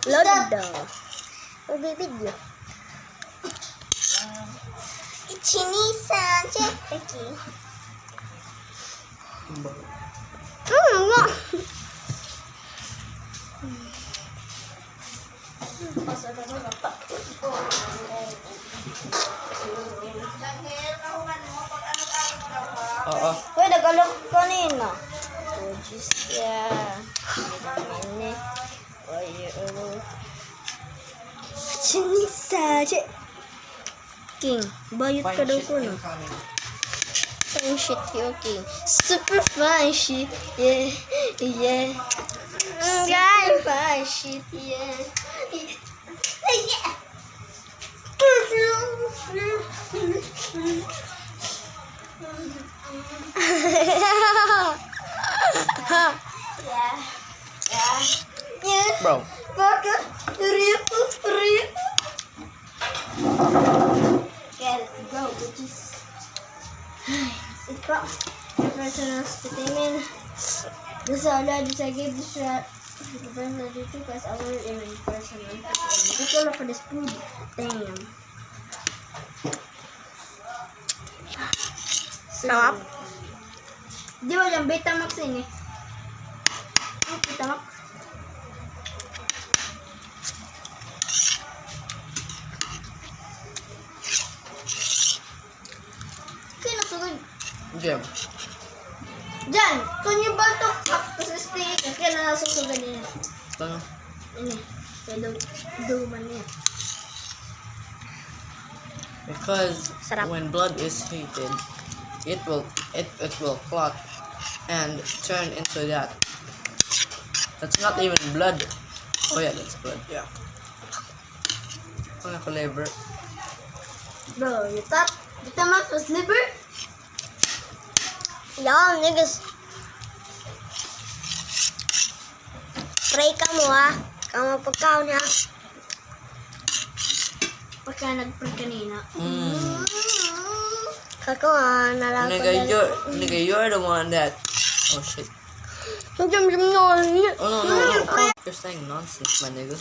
Load daw. Magbibideo. Ichinisan. Okay. Nga. Oo. Uy, nagalok kanina. Oh, just Chinisa. King, bayot ka daw ko, no? Fine shit, okay. Super fine shit, yeah, yeah. Super fine shit, yeah. Yeah. Bro. Okay, let's go, bitches. Ito, personal statement. Gusto ulit sa give this shot. Personal duty because I will in personal statement. Ito lang for this food. Damn. Sarap. Di ba yung Betamax yun eh? Ang Betamax. Kaya nasugod. Jam. Diyan! Kung yung baltok sa stick, kaya na nasusugan niya. Ano? Ini. Kaya duman niya. Because Sarap. when blood is heated, it will clot and turn into that. That's not even blood. Oh yeah, that's blood. Yeah. Ano ko liver? Bro, you thought Betamax was liver? Yan, niggas. Pray ka mo ha. Kama pagkaw niya. Pagka nag-pray kanina. Kako ha, nalang Nigga, you're the one that. Oh shit. Oh no. You're saying nonsense, my nigga.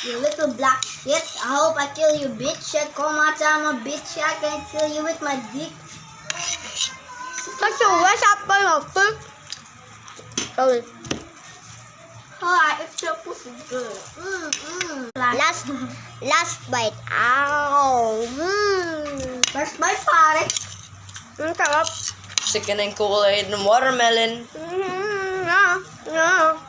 You little black shit. I hope I kill you, bitch. Come out, I'm a bitch. I can kill you with my dick. Kasi what's up by my foot? Sorry. Hi, it's your pussy good. Last bite. Ow. First bite, pare. Ang sarap. Sickening Kool-Aid and watermelon. Yeah.